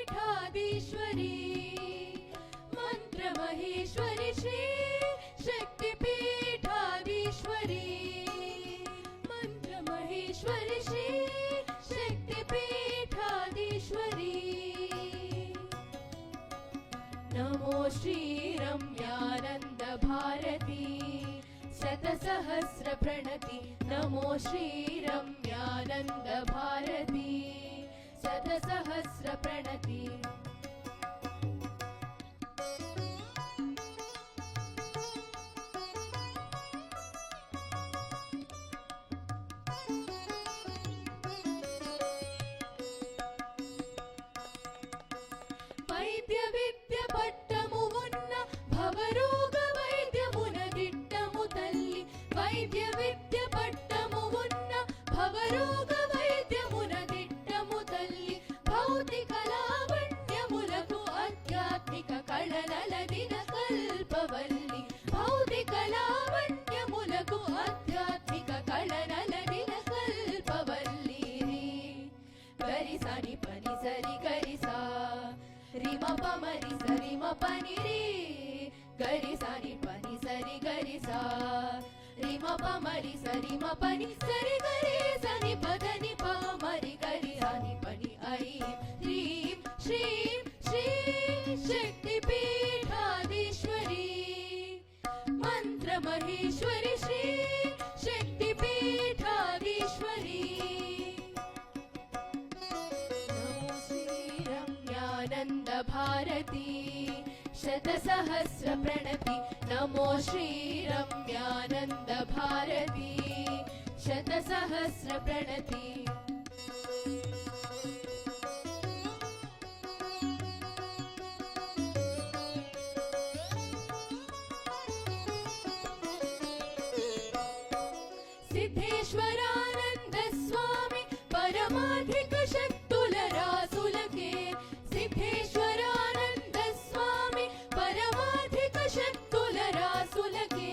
शक्तिपीठाधीश्वरी मंत्रमहेश्वरी श्री शक्तिपीठाधीश्वरी मंत्रमहेश्वरी श्री शक्तिपीठाधीश्वरी नमो श्री रम्यानंद भारती शतसहस्र प्रणति नमो श्री रम्यानंद भारती शतसहस्र प्रणति वैद्य विद्य पट्टमु उन्न भवरोग वैद्यमुन दिट्टमु तल्ली वैद्य विद्य पट्टमु उन्न भवरोग वैद्यमुन दिट्टमु तल्ली भौतिक लावण्यमुलकु आध्यात्मिक कळनलदिन कल्पवल्ली भौतिक लावण्यमुलकु आध्यात्मिक कळनलदिन कल्पवल्ली गरिसानि पनि सरि गरिसा रिम पमरि सरि म पनि रे गरिसानि पनि सरि गरिसा रिम पमरि सरि म पनि सरि गरिसानि पदनि पमरि गरिसानि पनि ऐं ह्रीं श्रीं श्री शक्तिपीठाधीश्वरी मंत्रमहेश्वरी श्री शक्तिपीठाधीश्वरी रम्यानंद भारती शतसहस्र प्रणति नमो श्री रम्यानंद भारती शतसहस्र प्रणति सिद्धेश्वरानंद स्वामी परमाधिक शक्तुल रासुलके सिद्धेश्वरानंद स्वामी परमाधिक शक्तुल रासुलके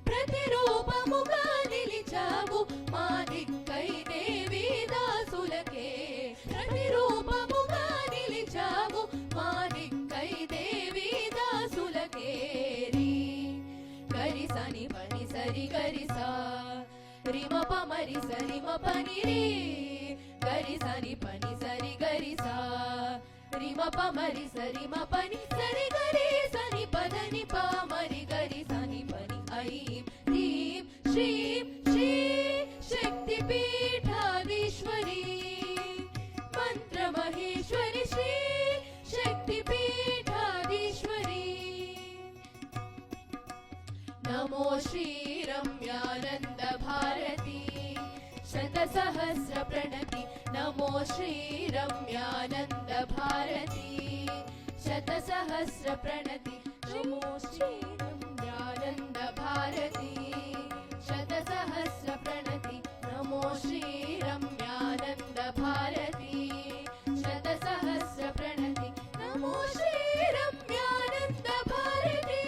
प्रतिरूपमुगा निलिचावु मादिक्कै देवी दासुलके प्रतिरूपमुगा निलिचावु मादिक्कै देवी दासुलके गरिसानि पनि सरि गरिसा रिम पमरि सरि म पनि रे गरिसानि पनि सरि गरिसा रिम पमरि सरि म पनि सरि गरिसानि पदनि पमरि गरिसानि पनि ऐं ह्रीं श्रीं श्री शक्तिपीठाधीश्वरी मंत्रमहेश्वरी श्री शक्तिपीठाधीश्वरी नमो श्री रम्यानंद भारती शतसहस्र प्रणति नमो श्री रम्यानंद भारती शतसहस्र प्रणति नमो श्री रम्यानंद भारती शतसहस्र प्रणति नमो श्री रम्यानंद भारती शतसहस्र प्रणति नमो श्री रम्यानंद भारती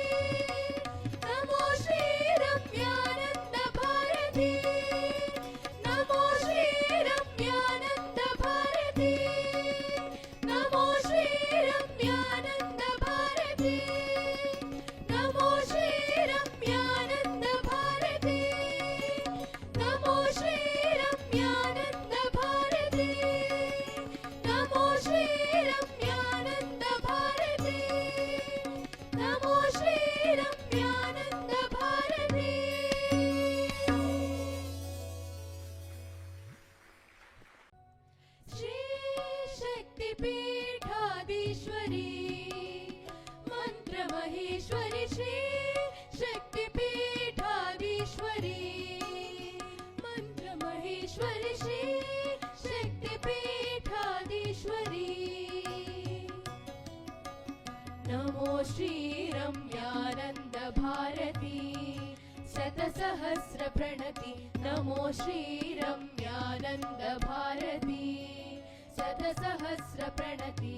नमो श्री रम्यानंद भारती नमो श्री रम्यानंद भारती नमो श्री रम्यानंद भारती नमो श्री रम्यानंद भारती नमो श्री रम्यानंद भारती नमो श्री रम्यानंद भारती नमो श्री रम्यानंद भारती श्री शक्तिपीठाधीश्वरी मंत्रमहेश्वरी श्री शक्तिपीठाधीश्वरी मंत्रमहेश्वरी श्री शक्तिपीठाधीश्वरी नमो श्री रम्यानंद भारती शतसहस्र प्रणति नमो श्री रम्यानंद भारती शतसहस्र प्रणति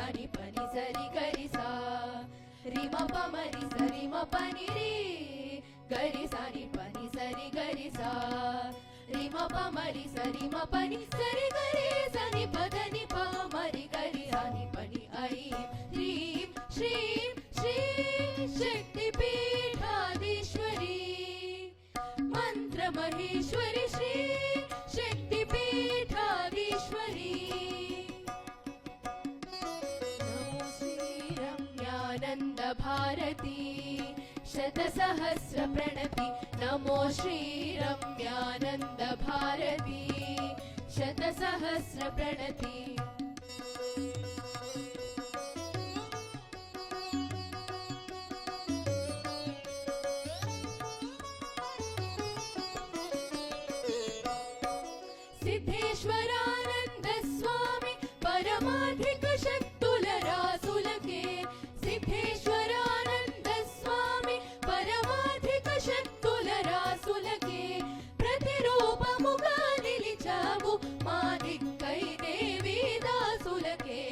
సని పని సరి గరి సా రిమ పమరి సరి మ పని రి గరి సని పని సరి గరి సా రిమ పమరి సరి మ పని సరి గరి సని పదని పమరి గరి సని పని ఐం హ్రీం శ్రీం శ్రీ శక్తి పీఠాధీశ్వరి మంత్ర మహేశ్వరి శ్రీ శక్తి పీఠాధీశ్వరి నమో శ్రీ రమ్యానంద భారతి శతసహస్ర ప్రణతి నమో శ్రీ రమ్యానంద భారతి శతసహస్ర ప్రణతి సిద్ధేశ్వరానంద స్వామి పరమాధిక శక్తుల రాసులకే సిద్ధేశ్వరానంద స్వామి పరమాధిక శక్తుల రాసులకే ప్రతిరూపముగా నిలిచావు మా దిక్కై దేవి దాసులకే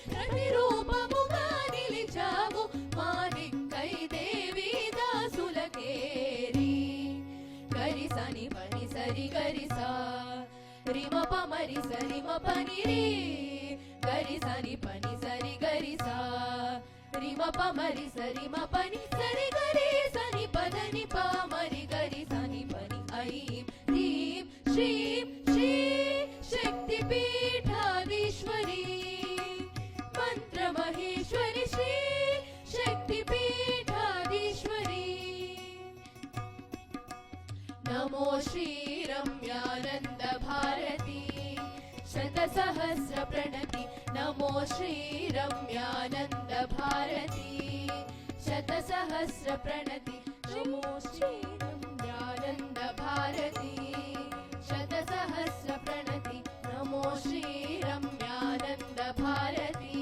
ప్రతిరూపముగా నిలిచావు మా దిక్కై దేవి దాసులకే రీ గరి సని పని సరి గరి సా రిమ పమరి సరి మ పని రి గరి సని పని సరి గరి సా రిమ పమరి సరి మ పని సరి గరి సని పదని పమరి గరి సని పని ఐం హ్రీం శ్రీం శ్రీ శక్తి పీఠాధీశ్వరి మంత్ర మహేశ్వరి శ్రీ శక్తి పీఠాధీశ్వరి నమో శ్రీ రమ్యానంద భారతి శతసహస్ర ప్రణతి నమో శ్రీ రమ్యానంద భారతి శతసహస్ర ప్రణతి నమో శ్రీ రమ్యానంద భారతి శతసహస్ర ప్రణతి నమో శ్రీ రమ్యానంద భారతి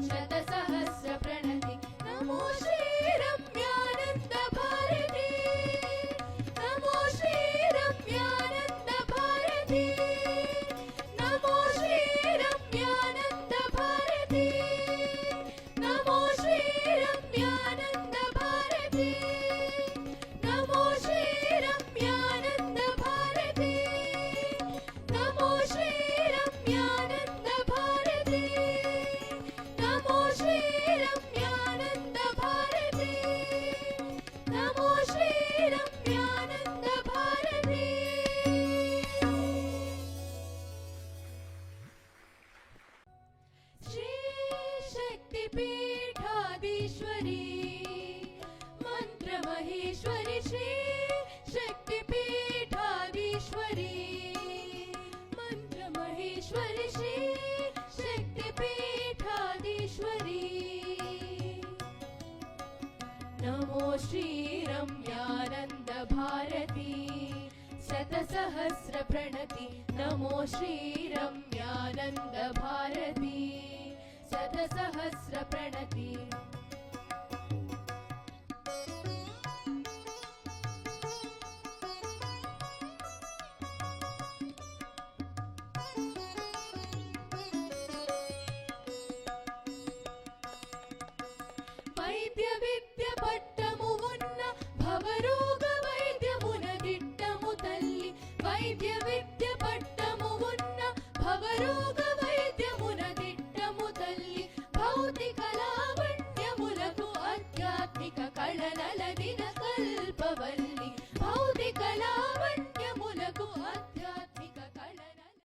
శతసహస్ర ప్రణతి నమో శ్రీ రమ్యానంద భారతి నమో శ్రీ రమ్యానంద భారతి నమో శ్రీ రమ్యానంద భారతి నమో శ్రీ రమ్యానంద భారతి నమో శ్రీ రమ్యానంద భారతి నమో శ్రీ రమ్యానంద భారతి నమో శ్రీ రమ్యానంద భారతి నమో శ్రీ రమ్యానంద భారతి శ్రీ శక్తి పీఠాధీశ్వరి మంత్ర మహేశ్వరి శ్రీ శక్తి పీఠాధీశ్వరి మంత్ర మహేశ్వరి శ్రీ శక్తి పీఠాధీశ్వరి నమో శ్రీ రమ్యానంద భారతి శతసహస్ర ప్రణతి నమో శ్రీ రమ్యానంద భారతి శతసహస్ర ప్రణతి వైద్య విద్య పట్టము ఉన్న భవరోగ వైద్యమున దిట్టము తల్లి వైద్య విద్య